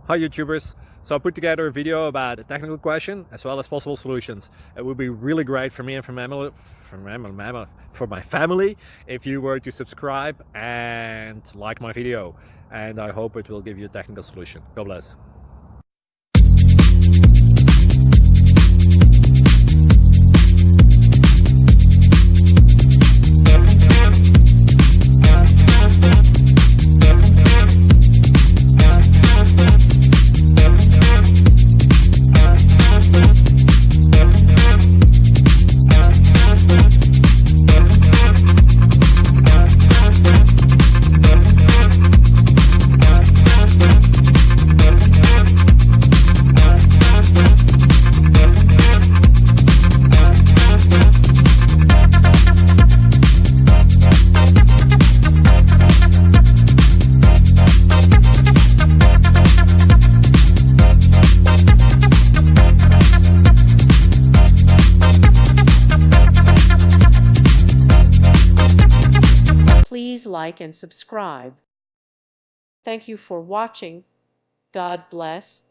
Hi YouTubers! So I put together a video about a technical question as well as possible solutions. It would be really great for me and for my family if you were to subscribe and like my video, and I hope it will give you a technical solution. God bless. Please like and subscribe. Thank you for watching. God bless.